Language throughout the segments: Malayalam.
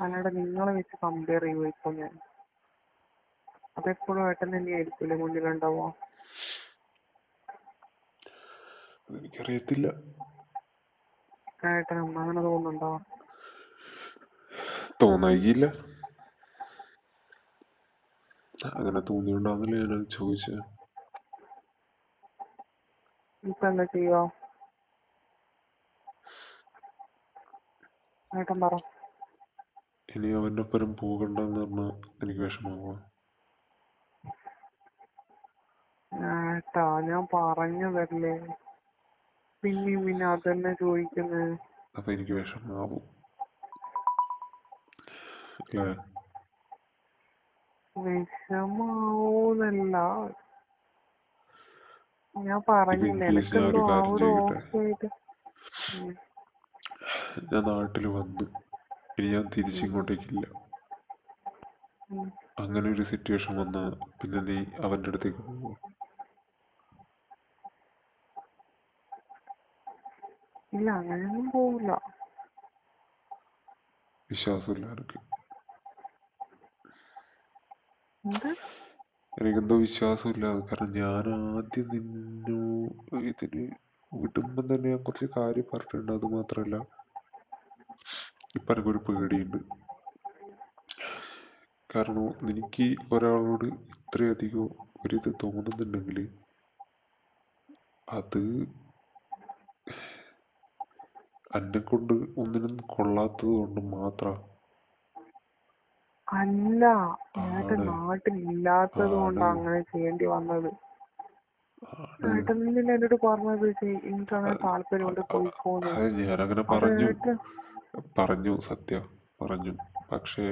അല്ലാണ്ട് നിങ്ങളെ വെച്ച് കമ്പയർ ചെയ്യുമോ ഇപ്പൊ ഞാൻ? അതെപ്പോഴും ഏട്ടൻ തന്നെയായിരിക്കില്ലേ മുന്നിലുണ്ടാവുക? എനിക്കറിയത്തില്ല. ഏട്ടൻ അങ്ങനെ തോന്നുന്നുണ്ടോ? തോന്നായില്ല. അങ്ങനെ തോന്നിയോണ്ടാന്നല്ലേ ഞാൻ ചോദിച്ചത്. ഇപ്പൊ എന്താ ചെയ്യുക ഏട്ടൻ പറ. ഇനി അവൻ്റെ ഒപ്പം പോകണ്ടെന്ന് പറഞ്ഞാൽ എനിക്ക് വിഷമാവുക. ഏട്ടാ ഞാൻ പറഞ്ഞതല്ലേ, പിന്നെ അതന്നെ ചോദിക്കുന്നത്. അപ്പൊ എനിക്ക് വിഷമാവും അല്ലേ? വിഷമാവൂന്നല്ല, ഞാൻ ഇപ്പൊ പറഞ്ഞില്ല ഇൻകേസ് ഞാൻ എനിക്കെന്തോ ഒരു ആ കാര്യം ഒരു ചോദിക്കട്ടെ, ഓഫായിട്ട്. ഞാൻ നാട്ടിൽ വന്നു, ഇനി ഞാൻ തിരിച്ചിങ്ങോട്ടേക്കില്ല. അങ്ങനെ ഒരു സിറ്റുവേഷൻ വന്നാൽ പിന്നെ നീ അവൻ്റെ അടുത്തേക്ക് പോവോ? ഇല്ല അങ്ങനെയൊന്നും പോവില്ല. വിശ്വാസമില്ല എനിക്ക്. എന്ത്? എനിക്കെന്തോ വിശ്വാസമില്ല. കാരണം ഞാൻ ആദ്യം ഇതിന് വിടുമ്പം തന്നെ ഞാൻ കുറച്ച് കാര്യം പറഞ്ഞിട്ടുണ്ട്. അത് മാത്രമല്ല ഇപ്പം എനിക്കൊരു പേടിയുണ്ട്. കാരണം എനിക്ക് ഒരാളോട് ഇത്രയധികം ഒരിത് തോന്നുന്നുണ്ടെങ്കിൽ അത് എന്നെ കൊണ്ട് ഒന്നിനും കൊള്ളാത്തത് കൊണ്ട് മാത്രം അല്ല, ഏട്ടൻ ആണ്. നാട്ടിലില്ലാത്തത് കൊണ്ടാ അങ്ങനെ ചെയ്യേണ്ടി വന്നത്. ഏട്ടൻ നിന്നെ എന്നോട് പറഞ്ഞത് എനിക്കങ്ങനെ താല്പര്യമുണ്ട് പോയിക്കോന്ന്. അത് ഞാനങ്ങനെ അത് ഏട്ടൻ പറഞ്ഞു സത്യം പറഞ്ഞു. പക്ഷേ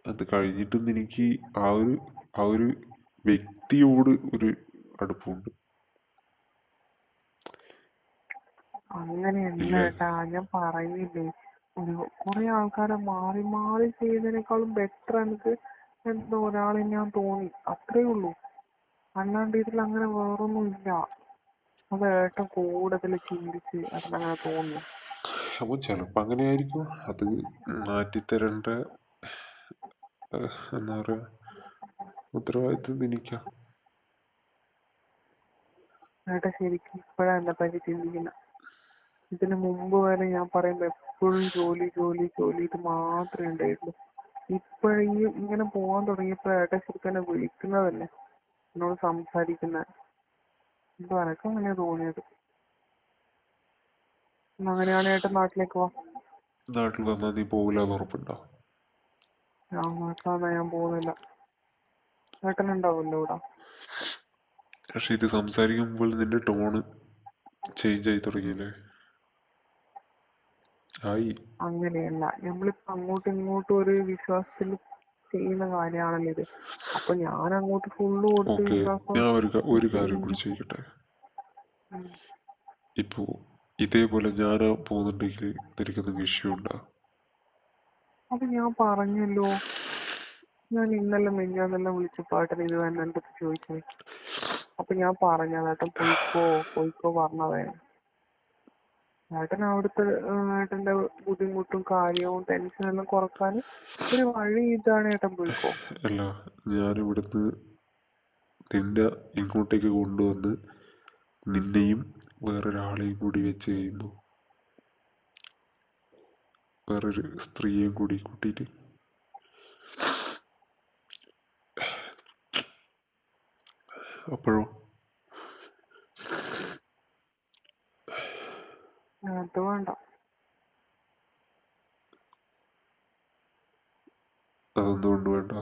അത് കഴിഞ്ഞിട്ടും എനിക്ക് ആ ഒരു വ്യക്തിയോട് ഒരു അടുപ്പമുണ്ട്. അങ്ങനെയല്ല ഇല്ലേ? ഏട്ടാ, ഞാൻ പറയുന്നില്ലേ, കുറെ ആൾക്കാരെ മാറി മാറി ചെയ്യുന്നതിനേക്കാളും ബെറ്റർ എനിക്ക് എന്തോ ഒരാളെ ഞാൻ തോന്നി, അത്രേ ഉള്ളൂ. അല്ലാണ്ട് ഇതിൽ അങ്ങനെ വേറൊന്നും ഇല്ല. അത് ഏട്ടൻ കൂടുതൽ ചിന്തിച്ച് ഏട്ടനങ്ങനെ തോന്നുന്നു. അപ്പൊ ചിലപ്പോ അങ്ങനെ ആയിരിക്കും. അത് മാറ്റിത്തരേണ്ട എന്താ പറയാ ഉത്തരവാദിത്വം എനിക്കാ. ഏട്ടൻ ശരിക്കും ഇപ്പോഴാ എന്നെ പറ്റി ചിന്തിക്കുന്നത്. ഇതിന് മുമ്പ് വരെ ഞാൻ പറയുമ്പോ എപ്പോഴും ജോലി ജോലി ജോലി ഇത് മാത്രമേ ഉണ്ടായിട്ടുള്ളൂ. ഇപ്പോഴീ ഇങ്ങനെ പോകാൻ തുടങ്ങിയപ്പോ ഏട്ടൻ ശരിക്കും എന്നെ വിളിക്കുന്നതല്ലേ, എന്നോട് സംസാരിക്കുന്ന. എന്തോ എനക്ക് അങ്ങനെ തോന്നിയത്. അങ്ങനെയാണ് ഏട്ടൻ നാട്ടിലേക്ക് പോവാ. നാട്ടിൽ വന്നാൽ നീ പോകില്ലാന്ന് ഉറപ്പുണ്ടോ? ഞാൻ നാട്ടിൽ വന്നാൽ ഞാൻ പോകുന്നില്ല. ഏട്ടൻ ഉണ്ടാവുമല്ലോ ഇവിടെ. പക്ഷെ ഇത് സംസാരിക്കുമ്പോൾ നിന്റെ ടോണ് ചേഞ്ച് ആയി തുടങ്ങിയില്ലേ? ആയി. അങ്ങനെയല്ല, നമ്മളിപ്പോ അങ്ങോട്ടും ഇങ്ങോട്ടും ഒരു വിശ്വാസത്തിൽ ചെയ്യുന്ന കാര്യമാണല്ലോ ഇത്. അപ്പൊ ഞാൻ അങ്ങോട്ട് ഫുള്ള് കൊടുത്ത് ഓക്കെ, വിശ്വാസം. ഞാൻ ഒരു കാര്യം കൂടി ചോദിക്കട്ടെ. ഇപ്പോ ഇതേപോലെ ഞാൻ പോകുന്നുണ്ടെങ്കിൽ നിനക്കൊന്നും വിഷയമുണ്ടോ? അത് ഞാൻ പറഞ്ഞല്ലോ, ഞാൻ ഇന്നലെ മിഞ്ഞാന്നെല്ലാം വിളിച്ചപ്പോ ഏട്ടൻ ഇത് തന്നെ എൻ്റെ അടുത്ത് ചോദിച്ചത്. അപ്പൊ ഞാൻ പറഞ്ഞത് ഏട്ടൻ പോയിക്കോ പോയിക്കോ പറഞ്ഞതേ. ഏട്ടൻ അവിടുത്തെ ഏട്ടന്റെ ബുദ്ധിമുട്ടും കാര്യവും ടെൻഷനെല്ലാം കുറക്കാൻ ഒരു വഴി ഇതാണ്, ഏട്ടൻ പോയിക്കോ. അല്ല, ഞാനിവിടുന്ന് നിന്നെ ഇങ്ങോട്ടേക്ക് കൊണ്ടുവന്ന് നിന്നെയും വേറൊരാളെയും കൂടി വെച്ച് ചെയ്യുന്നു, വേറൊരു സ്ത്രീയെയും കൂടി കൂട്ടിയിട്ട്. അപ്പോഴോ? അത് വേണ്ട. അതെന്തുകൊണ്ട് വേണ്ട?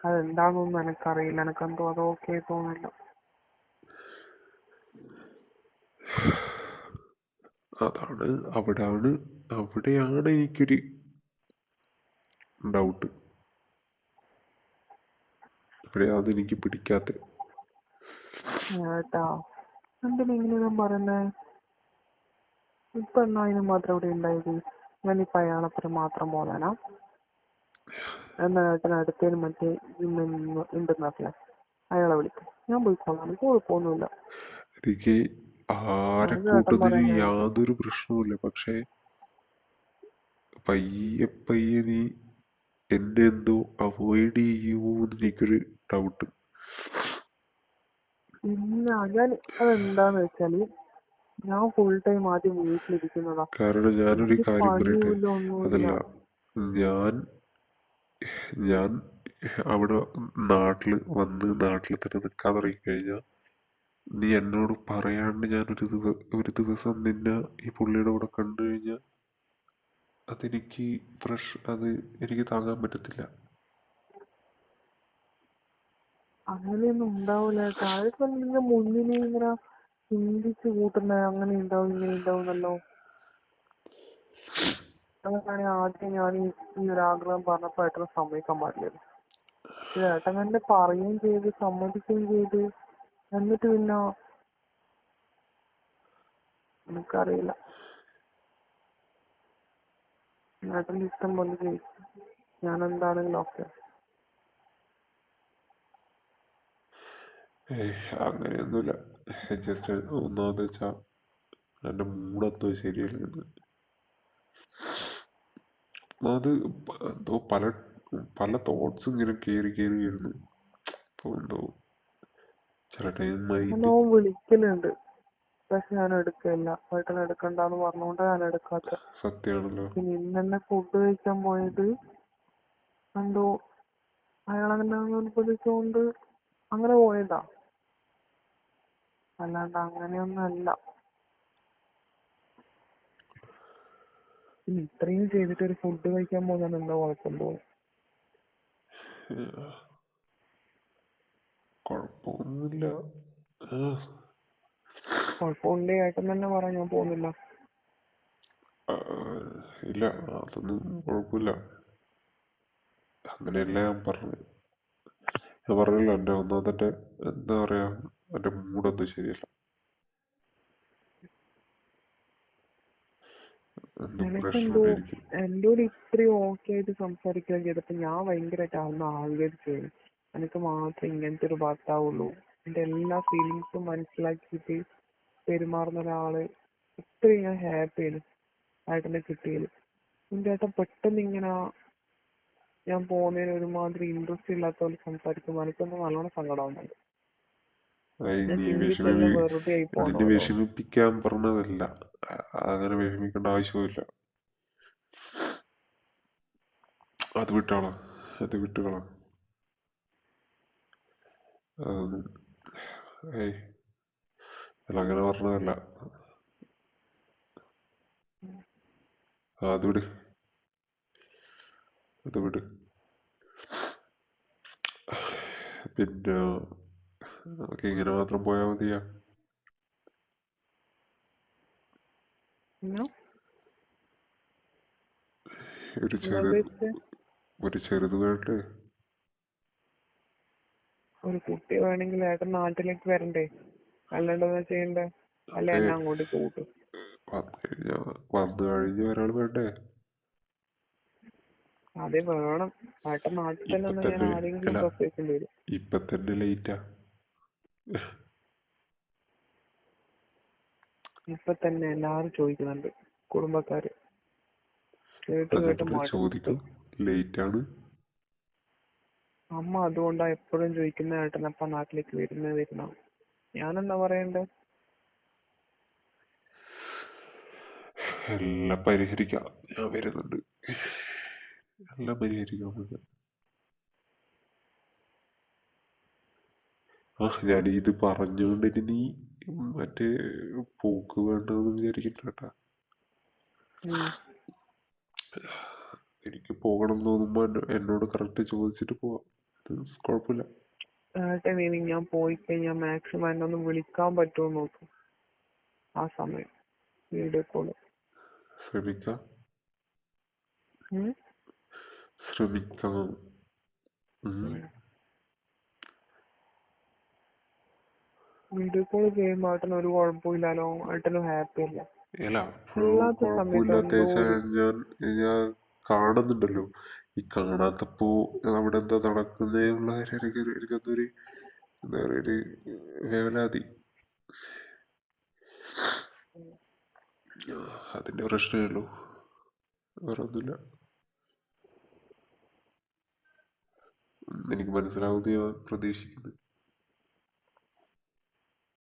അതെന്താണെന്നൊന്നും എനിക്കറിയില്ല, എനിക്കെന്തോ അത് ഓക്കെ തോന്നില്ല. അതാണ് അവിടെയാണ് എനിക്കൊരു ഡൗട്ട്. ഇവിടെയാണ് എനിക്ക് പിടിക്കാത്തത്. ഏട്ടാ എന്തിനാ ഇങ്ങനെയൊന്നും പറയുന്നേ? ഇപ്പൊ എന്നാ അതിന് മാത്രം ഇവിടെ ഉണ്ടായത്? ഞാനിപ്പോ അയാളപ്പുറം മാത്രം പോകാനാ? എന്നാ ഏട്ടൻ അടുത്തേന് മറ്റേ ഉണ്ടെന്നറിയാ, അയാളെ വിളിക്കും, ഞാൻ പോയിക്കോളാം, എനിക്ക് കുഴപ്പമൊന്നുമില്ല. എനിക്ക് ആരെ അത് ഏട്ടൻ കൂട്ടത്തിലും പറയുന്നത്. യാതൊരു പ്രശ്നവുമില്ല. പക്ഷേ പയ്യെ പയ്യെ നീ എന്നെ എന്തോ അവോയ്ഡ് ചെയ്യുമോന്ന് എനിക്കൊരു ഡൗട്ട്. ഇല്ല, ഞാൻ അതെന്താന്ന് വെച്ചാല് ഞാൻ ഫുൾ ടൈം ആദ്യം വീട്ടിലിരിക്കുന്നതാ. കാരണം ഞാനൊരു എനിക്ക് കാര്യം പറയട്ടെ, പണിയുമില്ല, ഒന്നുമില്ല. അതല്ല, ഞാൻ ഞാൻ അവിടെ നാട്ടിൽ തന്നെ നിൽക്കാൻ തുടങ്ങിക്കഴിഞ്ഞാൽ നീ എന്നോട് പറയാണ്ട് ഞാൻ ഒരു ദിവസം നിന്നെ ഈ പുള്ളിയുടെ കൂടെ കണ്ടു കഴിഞ്ഞാൽ അത് എനിക്ക് താങ്ങാൻ പറ്റത്തില്ല. അങ്ങനെയൊന്നും ഉണ്ടാവൂല ചേട്ടാ. അതിപ്പോ നിന്റെ മുന്നിൽ ഇങ്ങനെ ചിന്തിച്ച് കൂട്ടുന്ന അങ്ങനെ ഉണ്ടാവും ഇങ്ങനെ ഉണ്ടാവും എന്നല്ലോ. അങ്ങനെയാണെങ്കിൽ ആദ്യം ഞാൻ ഈ ഒരു ആഗ്രഹം പറഞ്ഞപ്പോ ഏട്ടനെ സമ്മതിക്കാൻ പാടില്ല. ഏട്ടൻ തന്നെ പറയുകയും ചെയ്ത് സമ്മതിക്കുകയും ചെയ്ത്, എന്നിട്ട് പിന്നെ എനിക്കറിയില്ല, ഏട്ടൻ്റെ ഇഷ്ടം പോലെ ചെയ്യും. ഞാൻ എന്താണെങ്കിലും ഓക്കെ. അങ്ങനെയൊന്നുമില്ല. ജസ്റ്റ് ഒന്നാമത് വെച്ചാൽ എൻ്റെ മൂടെന്തോ ശരിയല്ലെന്ന്. അത് എന്തോ പല തോട്ട്സും ഇങ്ങനെ കയറി വരുന്നു. ഇപ്പോൾ എന്തോ ചില ടൈം മൈൻഡ് അവൻ വിളിക്കലുണ്ട്, പക്ഷെ ഞാൻ എടുക്കില്ല. ഏട്ടൻ എടുക്കണ്ടെന്ന് പറഞ്ഞുകൊണ്ട് ഞാൻ എടുക്കാത്ത. സത്യമാണല്ലോ. പിന്നെ ഇന്നെന്നെ ഫുഡ് കഴിക്കാൻ പോയത് എന്തോ അയാളങ്ങനെ നിർബന്ധിച്ചുകൊണ്ട് അങ്ങനെ പോയതാ, അല്ലാണ്ട് അങ്ങനെയൊന്നും അല്ല. പിന്നെ ഇത്രയും ചെയ്തിട്ട് ഒരു ഫുഡ് കഴിക്കാൻ പോകുന്നതാണ് എന്താ കുഴപ്പം തോന്നും? കുഴപ്പമൊന്നുമില്ല. കുഴപ്പമുണ്ടേ ഏട്ടൻ തന്നെ പറയാം, ഞാൻ പോകുന്നില്ല. ഇല്ല, അതൊന്നും കുഴപ്പമില്ല. അങ്ങനെയല്ല ഞാൻ പറഞ്ഞത്. ഞാൻ പറഞ്ഞല്ലോ, എൻ്റെ ഒന്നാമത്തെ എന്താ പറയാ, എൻ്റെ മൂടൊന്നും ശരിയല്ല. എന്തോ നിനക്കെന്തോ പ്രശ്നമുണ്ട് എനിക്ക്. എന്നോട് ഇത്രയും ഓക്കെ ആയിട്ട് സംസാരിക്കുകയും ചെയ്തപ്പോ ഞാൻ ഭയങ്കരമായിട്ട് അന്ന് ആഗ്രഹിച്ചു. എനിക്ക് മാത്രമേ ഇങ്ങനത്തെ ഒരു ഭർത്താവുള്ളൂ, എന്റെ എല്ലാ ഫീലിങ്സും മനസ്സിലാക്കിയിട്ട് പെരുമാറുന്ന ഒരാള്. ഇത്രയും ഞാൻ ഹാപ്പിയാണ് ഏട്ടനെ കിട്ടിയത്. എന്റെ ഏട്ടൻ പെട്ടെന്ന് ഇങ്ങനെ ഞാൻ പോകുന്നതിന് ഒരുമാതിരി ഇൻട്രസ്റ്റ് ഇല്ലാത്ത പോലെ സംസാരിക്കുമ്പോൾ എനിക്കൊന്ന് നല്ലോണം സങ്കടമാവുന്നുണ്ട്. ഞാൻ ചിന്തിച്ചെല്ലാം വെറുതെ ആയി നിന്നെ പോണോലോ. വിഷമിപ്പിക്കാൻ പറഞ്ഞതല്ല. അങ്ങനെ വിഷമിക്കേണ്ട ആവശ്യമില്ല. അത് വിട്ടോളാം, അത് വിട്ടുകളാം. ഏയ് അല്ല, അങ്ങനെ പറഞ്ഞതല്ല. അത് വിട്, അത് വിട്. പിന്നെ നമുക്ക് ഇങ്ങനെ മാത്രം പോയാൽ മതിയാ? പിന്നെ ഒരു ചെറുത് വേണ്ടേ? ഒരു കുട്ടി വേണമെങ്കിൽ ഏട്ടൻ നാട്ടിലേക്ക് വരണ്ടേ? അല്ലാണ്ട് എന്താ ചെയ്യണ്ടേ? അല്ല എന്നെ അങ്ങോട്ട് കൂട്ടും. വന്നു കഴിഞ്ഞ ഒരാൾ വേണ്ടേ? അതെ വേണം. ഏട്ടൻ നാട്ടിൽ തന്നെ ഞാൻ ആരെങ്കിലും പ്രസവിക്കേണ്ടി വരും. ഇപ്പൊ തന്നെ ലേറ്റാ. ഇപ്പൊ തന്നെ എല്ലാരും ചോദിക്കുന്നുണ്ട്, കുടുംബക്കാര്. കേട്ട് കേട്ട് മടുത്തു. ലേറ്റ് ആണ്. അമ്മ അതുകൊണ്ടാ എപ്പോഴും ചോദിക്കുന്ന ഏട്ടനപ്പ നാട്ടിലേക്ക് വരുന്ന. ഞാനെന്താ പറയണ്ടേ? എല്ലാം പരിഹരിക്കാം, ഞാൻ വരുന്നുണ്ട്. എല്ലാം പരിഹരിക്കാം. ഞാൻ ഇത് പറഞ്ഞുകൊണ്ടിട്ട് നീ മറ്റേ പോക്ക് വേണ്ടെന്ന് വിചാരിക്കണ്ട. എനിക്ക് പോകണം തോന്നുമ്പോ എന്നോട് കറക്റ്റ് ചോദിച്ചിട്ട് പോവാം. കുഴപ്പമില്ല. ഏട്ടൻ ഇനി ഞാൻ പോയി കഴിഞ്ഞാൽ മാക്സിമം എന്നെ ഒന്ന് വിളിക്കാൻ പറ്റുമോ നോക്കും. ആ സമയം വീഡിയോ കോള് ശ്രമിക്കാം. വീഡിയോ കോൾ ചെയ്യുമ്പോ ഏട്ടന് ഒരു കുഴപ്പമില്ലല്ലോ? ഏട്ടനും ഹാപ്പി അല്ലേ? അല്ല, അല്ലാത്ത സമയത്ത് എന്തോ ഞാൻ കാണുന്നുണ്ടല്ലോ. ഈ കാണാത്തപ്പോ അവിടെ എന്താ നടക്കുന്നേന്നുള്ള എനിക്കൊന്നൊരു എന്താ പറയുക, ഒരു വേവലാതി. അതിന്റെ പ്രശ്നമേ ഉള്ളൂ. വേറെ ഒന്നുമില്ല. എനിക്ക് മനസ്സിലാവുമെന്ന് ഞാൻ പ്രതീക്ഷിക്കുന്നു.